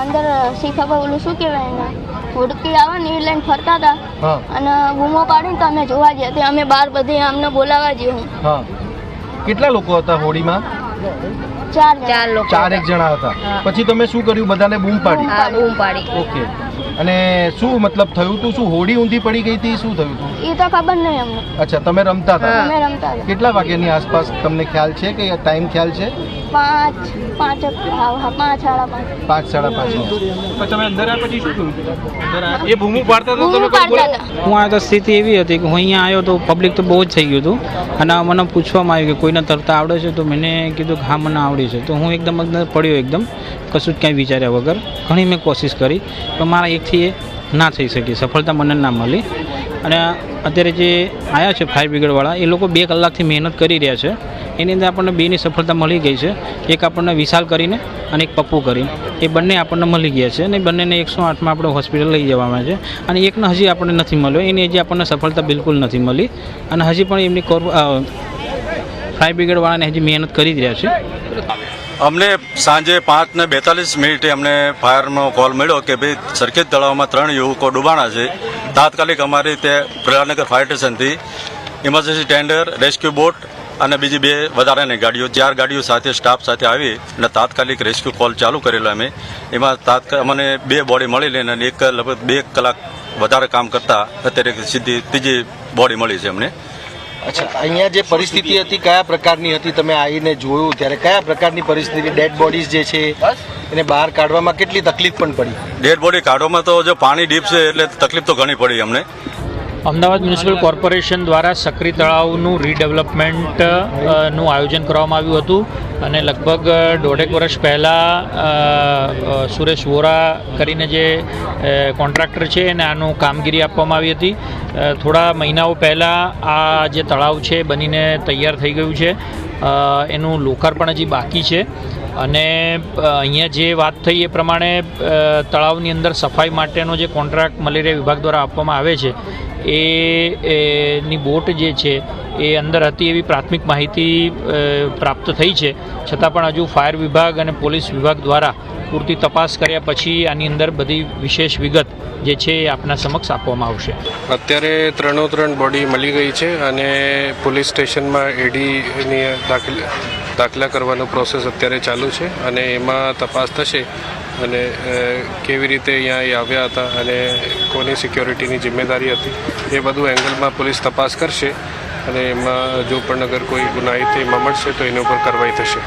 અંદર શી ખબર ઓલું શું કહેવાય એને હુડકી આવે ને એ લઈને ફરતા હતા અને બૂમો પાડીને તો અમે જોવા ગયા તે અમે બહાર બધી અમને બોલાવા જઈએ. કેટલા લોકો હતા હોડીમાં? 4 લોકો. 4 જણા હતા. પછી તમે શું કર્યું? બધાને બૂમ પાડી? હા, બૂમ પાડી. ઓકે. અને શું મતલબ થયું તું? શું હોડી ઊંધી પડી ગઈ હતી? શું થયું તું? એ તો ખબર નહીં અમને. અચ્છા, તમે રમતા હતા? અમે રમતા હતા. કેટલા વાગ્યાની આસપાસ તમને ખ્યાલ છે કે ટાઈમ ખ્યાલ છે? 5 સાડા 5. તમે અંદર આવ્યા પછી શું થયું? એ બૂમો પાડતા હતા તમે? હું આ તો સ્થિતિ એવી હતી કે હું અહીંયા આવ્યો તો પબ્લિક તો બહુ જ થઈ ગયું હતું અને મને પૂછવામાં આવ્યું કે કોઈને તરતા આવડે છે? તો મેં કીધું કે હા મને આવડે છે. તો હું એકદમ પડ્યો, એકદમ કશું જ ક્યાંય વિચાર્યા વગર. ઘણી મેં કોશિશ કરી પણ મારા એકથી એ ના થઈ શકી, સફળતા મને ના મળી. અને અત્યારે જે આવ્યા છે ફાયર બ્રિગેડવાળા એ લોકો 2 કલાકથી મહેનત કરી રહ્યા છે. એની અંદર આપણને 2ની સફળતા મળી ગઈ છે. એક આપણને વિશાલ કરીને અને એક પપ્પુ કરીને, એ બંને આપણને મળી ગયા છે અને બંનેને 108માં આપણે હોસ્પિટલ લઈ જવામાં છે. અને એકને હજી આપણને નથી મળ્યો, એની હજી આપણને સફળતા બિલકુલ નથી મળી. અને હજી પણ એમની ફાયર બ્રિગેડવાળાને હજી મહેનત કરી જ રહ્યા છે. અમને સાંજે 5:42 અમને ફાયરનો કોલ મળ્યો કે ભાઈ સરખેજ તળાવમાં 3 યુવકો ડૂબાણા છે. તાત્કાલિક અમારી તે પ્રયાનગર ફાયર સ્ટેશનથી ઇમરજન્સી ટેન્ડર, રેસ્ક્યુ બોટ અને બીજી 2 વધારાની ગાડીઓ, 4 ગાડીઓ સાથે સ્ટાફ સાથે આવી અને તાત્કાલિક રેસ્ક્યુ કોલ ચાલુ કરેલો. અમે એમાં અમને 2 બોડી મળી લઈને અને લગભગ 2 કલાક વધારે કામ કરતા અત્યારે સીધી 3જી બોડી મળી છે અમને. અચ્છા, અહીંયા જે પરિસ્થિતિ હતી કયા પ્રકારની હતી? તમે આવીને જોયું ત્યારે કયા પ્રકારની પરિસ્થિતિ? ડેડ બોડીઝ જે છે એને બહાર કાઢવામાં કેટલી તકલીફ પણ પડી? ડેડ બોડી કાઢવામાં તો જો પાણી ડીપ છે એટલે તકલીફ તો ઘણી પડી અમને. અમદાવાદ મ્યુનિસિપલ કોર્પોરેશન દ્વારા સક્રી તળાવનું રીડેવલપમેન્ટનું આયોજન કરવામાં આવ્યું હતું અને લગભગ 1.5 વર્ષ પહેલાં સુરેશ વોરા કરીને જે કોન્ટ્રાક્ટર છે એને આનું કામગીરી આપવામાં આવી હતી. થોડા મહિનાઓ પહેલાં આ જે તળાવ છે બનીને તૈયાર થઈ ગયું છે. એનું લોકાર્પણ હજી બાકી છે. અને અહીંયા જે વાત થઈ એ પ્રમાણે તળાવની અંદર સફાઈ માટેનો જે કોન્ટ્રાક્ટ મલેરિયા વિભાગ દ્વારા આપવામાં આવે છે એની બોટ જે છે એ અંદર હતી એવી પ્રાથમિક માહિતી પ્રાપ્ત થઈ છે. છતાં પણ હજુ ફાયર વિભાગ અને પોલીસ વિભાગ દ્વારા પૂરતી તપાસ કર્યા પછી આની અંદર બધી વિશેષ વિગત જે છે એ આપના સમક્ષ આપવામાં આવશે. અત્યારે 3 બોડી મળી ગઈ છે અને પોલીસ સ્ટેશનમાં એડીની દાખલા કરવાનો પ્રોસેસ અત્યારે ચાલુ છે અને એમાં તપાસ થશે અને કેવી રીતે અહીંયા આવ્યા હતા અને કોની સિક્યોરિટીની જિમ્મેદારી હતી એ બધું એંગલમાં પોલીસ તપાસ કરશે અને એમાં જો પણ અગર કોઈ ગુનાહિત એમાં મળશે તો એના ઉપર કાર્યવાહી થશે.